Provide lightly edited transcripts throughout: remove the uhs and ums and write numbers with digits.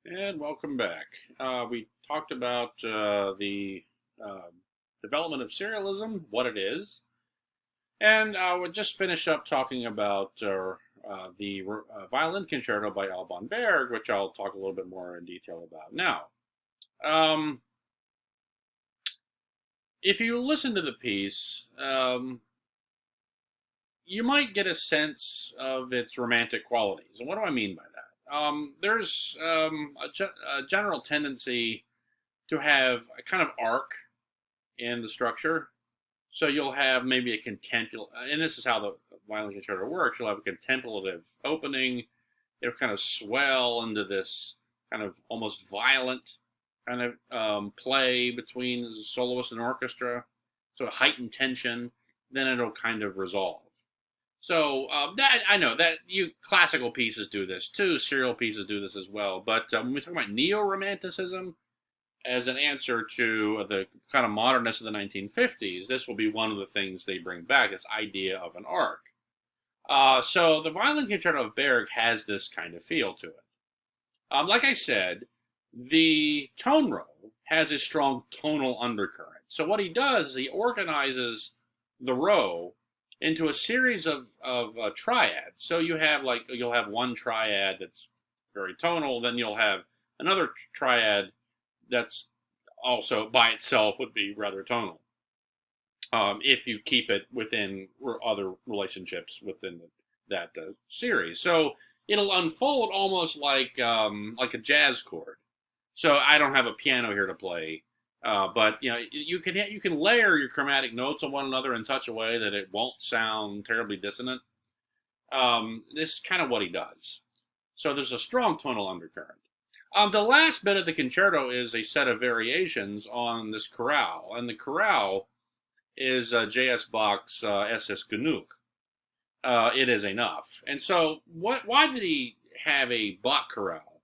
And welcome back. We talked about the uh, development of serialism, what it is, and we just finished up talking about the violin concerto by Alban Berg, which I'll talk a little bit more in detail about now. Um, if you listen to the piece, you might get a sense of its romantic qualities. And what do I mean by that? There's a general tendency to have a kind of arc in the structure. So you'll have maybe a contemplative, and this is how the violin concerto works. You'll have a contemplative opening. It'll kind of swell into this kind of almost violent kind of play between the soloist and orchestra. So a heightened tension. Then it'll kind of resolve. So that I know that you classical pieces do this too. Serial pieces do this as well. But when we talk about neo-romanticism, as an answer to the kind of modernness of the 1950s, this will be one of the things they bring back, this idea of an arc. So the Violin Concerto of Berg has this kind of feel to it. Like I said, the tone row has a strong tonal undercurrent. So what he does is he organizes the row into a series of triads. So you'll have one triad that's very tonal, then you'll have another triad that's also by itself would be rather tonal. If you keep it within other relationships within that series, so it'll unfold almost like a jazz chord. So I don't have a piano here to play, but you can layer your chromatic notes on one another in such a way that it won't sound terribly dissonant. This is kind of what he does. So there's a strong tonal undercurrent. The last bit of the concerto is a set of variations on this chorale, and the chorale is J.S. Bach's Es ist genug. It is enough. And so, why did he have a Bach chorale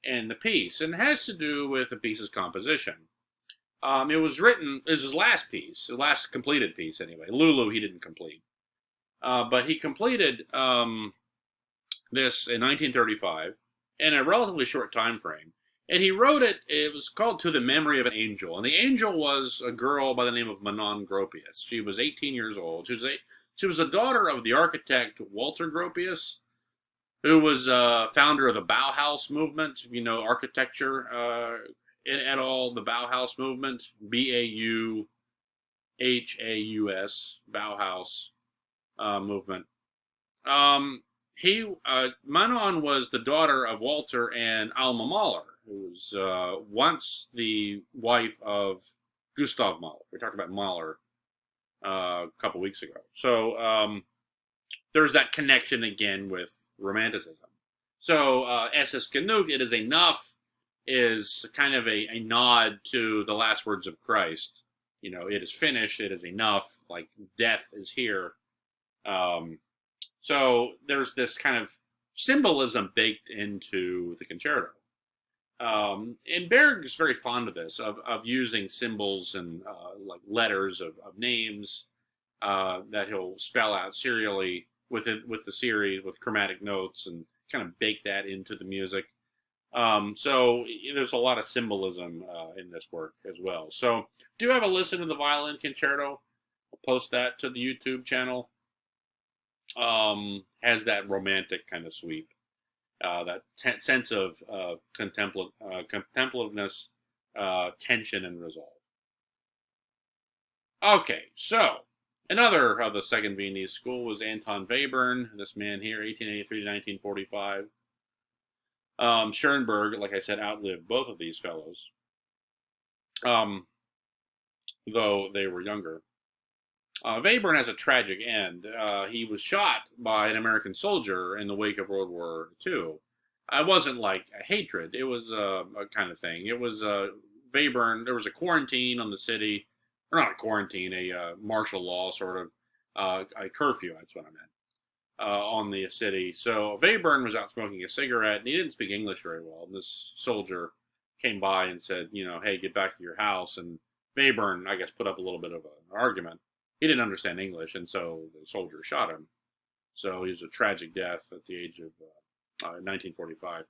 in the piece? And it has to do with the piece's composition. It was his last piece, the last completed piece anyway. Lulu, he didn't complete. But he completed this in 1935 in a relatively short time frame. And he wrote it, it was called To the Memory of an Angel. And the angel was a girl by the name of Manon Gropius. She was 18 years old. She was the daughter of the architect Walter Gropius, who was founder of the Bauhaus movement. If you know architecture at all, the Bauhaus movement, Bauhaus, Bauhaus movement. Manon was the daughter of Walter and Alma Mahler, who was once the wife of Gustav Mahler. We talked about Mahler a couple weeks ago. So there's that connection again with Romanticism. So Es ist genug, it is enough, is kind of a nod to the last words of Christ. You know, it is finished, it is enough, like death is here. So there's this kind of symbolism baked into the concerto. And Berg is very fond of this, of using symbols and like letters of names that he'll spell out serially with the series with chromatic notes and kind of bake that into the music. So there's a lot of symbolism in this work as well. So do have a listen to the violin concerto. I'll post that to the YouTube channel. Has that romantic kind of sweep, that sense of contemplativeness, tension, and resolve. Okay, so another of the Second Viennese School was Anton Webern, this man here, 1883 to 1945. Schoenberg, like I said, outlived both of these fellows, though they were younger. Webern has a tragic end. He was shot by an American soldier in the wake of World War II. It wasn't like a hatred. It was a kind of thing. It was Webern. There was a quarantine on the city, or not a quarantine, a martial law sort of a curfew. That's what I meant on the city. So Webern was out smoking a cigarette, and he didn't speak English very well. And this soldier came by and said, hey, get back to your house. And Webern, I guess, put up a little bit of an argument. He didn't understand English, and so the soldier shot him. So he was a tragic death at the age of 1945.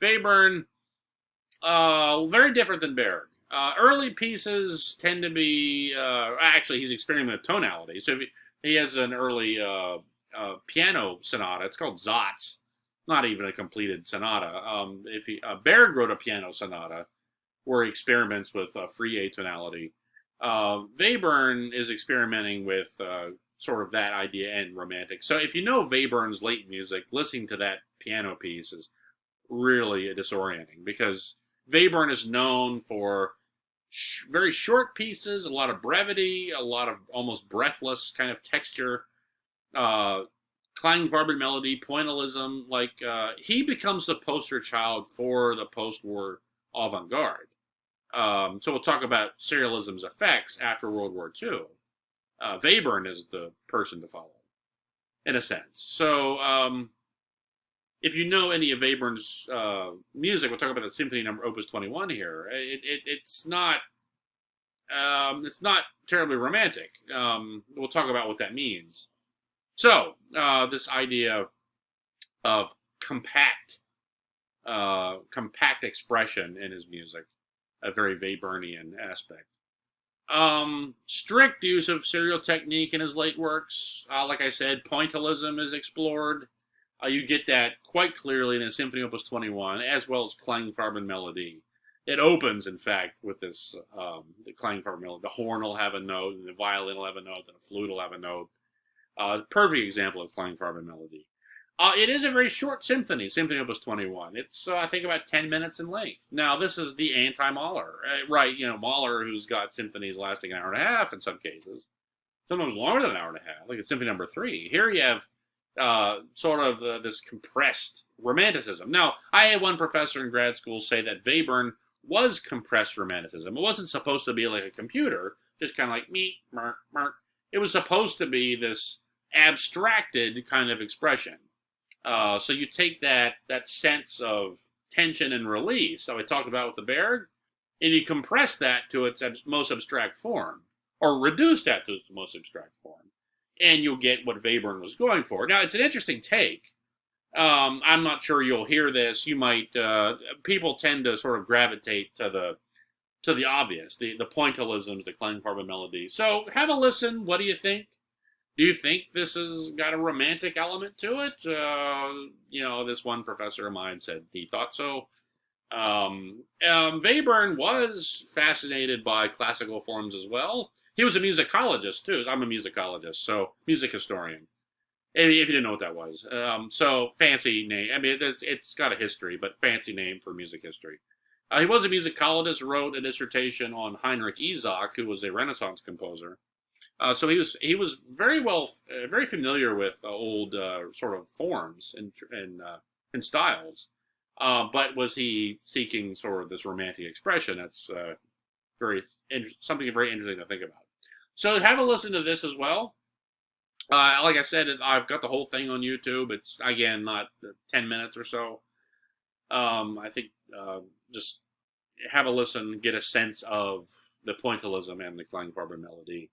Webern, very different than Berg. Early pieces tend to be actually he's experimenting with tonality. So if he has an early piano sonata. It's called Zatz, not even a completed sonata. If he Berg wrote a piano sonata where he experiments with free atonality. Webern is experimenting with sort of that idea and romantic. So if you know Webern's late music, listening to that piano piece is really disorienting because Webern is known for very short pieces, a lot of brevity, a lot of almost breathless kind of texture, uh, Klangfarben melody, pointillism. Like he becomes the poster child for the post-war avant-garde. So we'll talk about serialism's effects after World War II. Webern is the person to follow, in a sense. So if you know any of Webern's music, we'll talk about the Symphony Number Opus 21 here. It's not terribly romantic. We'll talk about what that means. So this idea of compact expression in his music, a very Webernian aspect. Strict use of serial technique in his late works. Like I said, pointillism is explored. You get that quite clearly in the Symphony Opus 21, as well as Klangfarben melody. It opens, in fact, with this the Klangfarben melody. The horn will have a note, and the violin will have a note, and the flute will have a note. Perfect example of Klangfarben melody. It is a very short symphony, Symphony Opus 21. It's, I think, about 10 minutes in length. Now, this is the anti-Mahler, right? Mahler, who's got symphonies lasting an hour and a half in some cases, sometimes longer than an hour and a half, like it's Symphony Number 3. Here you have sort of this compressed romanticism. Now, I had one professor in grad school say that Webern was compressed romanticism. It wasn't supposed to be like a computer, just kind of like me, merk, merk. It was supposed to be this abstracted kind of expression. So you take that sense of tension and release, that we talked about with the Berg, and you compress that to its most abstract form, or reduce that to its most abstract form, and you'll get what Webern was going for. Now, it's an interesting take. I'm not sure you'll hear this. You might. People tend to sort of gravitate to the obvious, the pointillisms, the Klangfarben melody. So have a listen. What do you think? Do you think this has got a romantic element to it? This one professor of mine said he thought so. Webern was fascinated by classical forms as well. He was a musicologist too. I'm a musicologist, so music historian. If you didn't know what that was, so fancy name. I mean, it's got a history, but fancy name for music history. He was a musicologist. Wrote a dissertation on Heinrich Isaac, who was a Renaissance composer. So he was very familiar with old sort of forms and styles, but was he seeking sort of this romantic expression? That's something very interesting to think about. So have a listen to this as well. Like I said, I've got the whole thing on YouTube. It's again not 10 minutes or so. I think just have a listen, get a sense of the pointillism and the Klangfarben melody.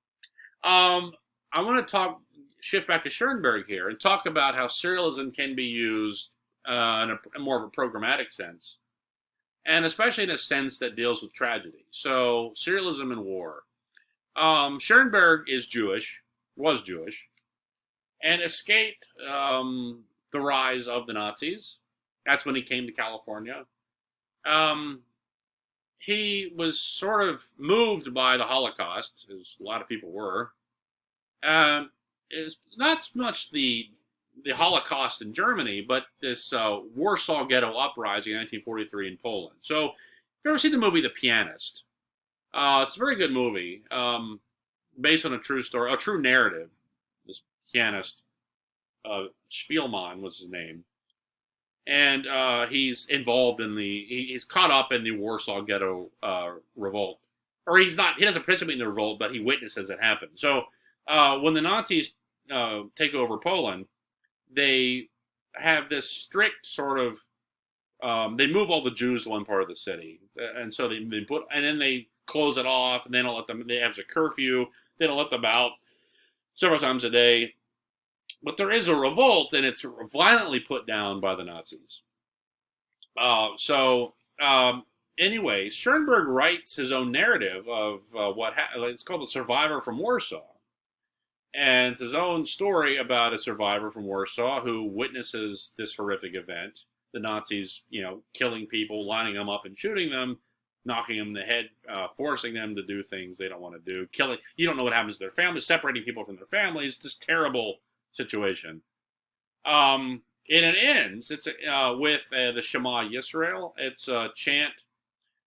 I want to shift back to Schoenberg here and talk about how serialism can be used in a more of a programmatic sense, and especially in a sense that deals with tragedy. So, serialism and war. Schoenberg was Jewish, and escaped the rise of the Nazis. That's when he came to California. He was sort of moved by the Holocaust, as a lot of people were. It's not so much the Holocaust in Germany, but this Warsaw Ghetto uprising in 1943 in Poland. So, if you've ever seen the movie The Pianist, it's a very good movie, based on a true story, a true narrative. This pianist, Spielmann was his name. And he's involved in he's caught up in the Warsaw Ghetto revolt. Or he doesn't participate in the revolt, but he witnesses it happen. So when the Nazis take over Poland, they have this strict sort of, they move all the Jews to one part of the city. And so and then they close it off, and they don't let them, they have a curfew, they don't let them out several times a day. But there is a revolt, and it's violently put down by the Nazis. So anyway, Schoenberg writes his own narrative of it's called The Survivor from Warsaw. And it's his own story about a survivor from Warsaw who witnesses this horrific event. The Nazis, killing people, lining them up and shooting them, knocking them in the head, forcing them to do things they don't want to do, killing. You don't know what happens to their families, separating people from their families. Just terrible situation. And it ends. It's with the Shema Yisrael. It's a chant,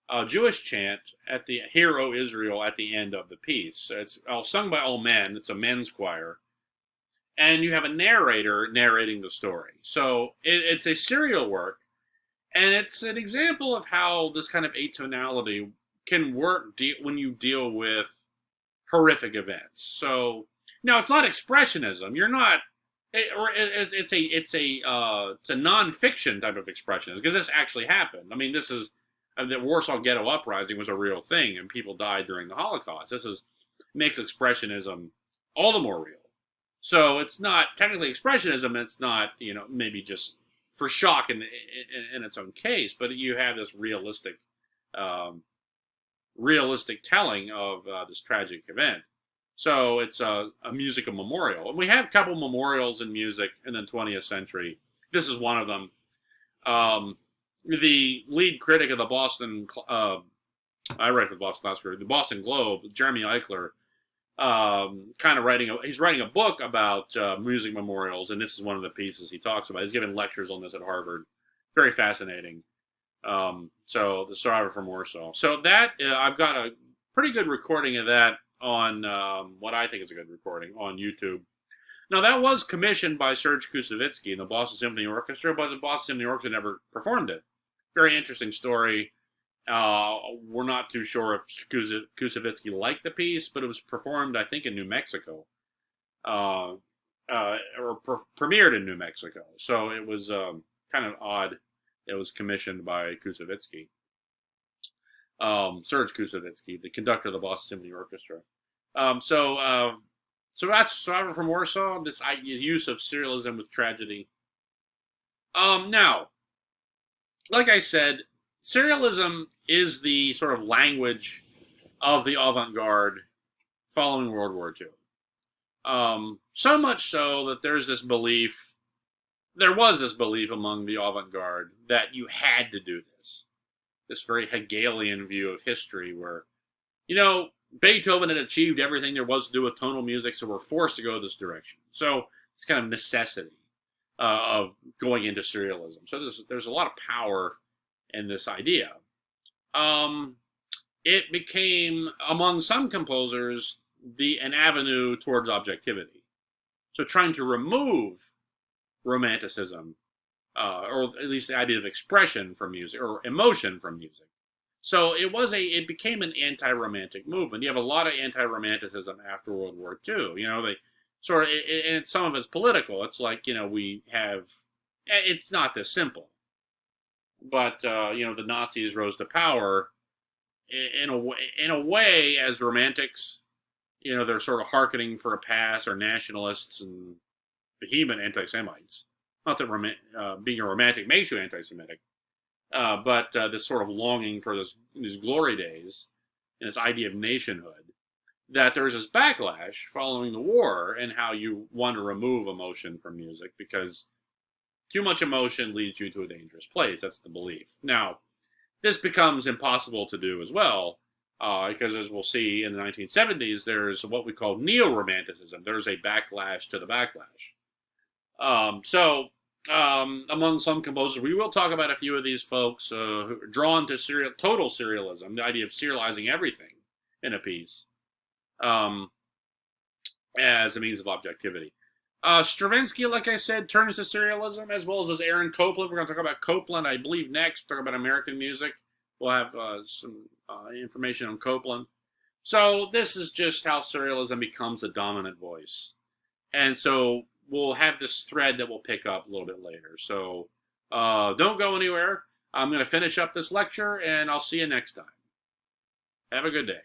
a Jewish chant at the Hero Israel at the end of the piece. It's sung by all men. It's a men's choir, and you have a narrator narrating the story. So it's a serial work, and it's an example of how this kind of atonality can work when you deal with horrific events. So now it's not expressionism. You're not. It's a nonfiction type of expressionism because this actually happened. I mean, this is the Warsaw Ghetto Uprising was a real thing, and people died during the Holocaust. Makes expressionism all the more real. So it's not technically expressionism. It's not maybe just for shock in its own case, but you have this realistic telling of this tragic event. So it's a musical memorial, and we have a couple memorials in music in the 20th century. This is one of them. The lead critic of the Boston, I write for the Boston Globe, the Boston Globe, Jeremy Eichler, he's writing a book about music memorials, and this is one of the pieces he talks about. He's given lectures on this at Harvard. Very fascinating. So the Survivor from Warsaw. So that I've got a pretty good recording of that on what I think is a good recording on YouTube. Now, that was commissioned by Serge Koussevitzky and the Boston Symphony Orchestra, but the Boston Symphony Orchestra never performed it. Very interesting story. We're not too sure if Koussevitzky liked the piece, but it was performed, I think, in New Mexico, or premiered in New Mexico. So it was kind of odd. It was commissioned by Koussevitzky. Serge Koussevitzky, the conductor of the Boston Symphony Orchestra. So that's Survivor from Warsaw, this use of serialism with tragedy. Now, like I said, serialism is the sort of language of the avant-garde following World War II. So much so that there was this belief among the avant-garde that you had to do this. This very Hegelian view of history where, Beethoven had achieved everything there was to do with tonal music, so we're forced to go this direction. So it's kind of necessity of going into serialism. So there's a lot of power in this idea. It became, among some composers, an avenue towards objectivity. So trying to remove romanticism, or at least the idea of expression from music, or emotion from music. So it became an anti-romantic movement. You have a lot of anti-romanticism after World War II. They sort of, and some of it's political. It's like, it's not this simple. But, the Nazis rose to power in a way as romantics. They're sort of hearkening for a pass, or nationalists and vehement anti-Semites. Not that being a romantic makes you anti-Semitic. But this sort of longing for these glory days and this idea of nationhood, that there's this backlash following the war and how you want to remove emotion from music because too much emotion leads you to a dangerous place. That's the belief. Now, this becomes impossible to do as well because, as we'll see in the 1970s, there's what we call neo-romanticism. There's a backlash to the backlash. Among some composers, we will talk about a few of these folks who are drawn to total serialism, the idea of serializing everything in a piece as a means of objectivity. Stravinsky, like I said, turns to serialism, as well as Aaron Copland. We're going to talk about Copland, I believe, next. Talk about American music. We'll have some information on Copland. So this is just how serialism becomes a dominant voice. And so we'll have this thread that we'll pick up a little bit later. So don't go anywhere. I'm going to finish up this lecture, and I'll see you next time. Have a good day.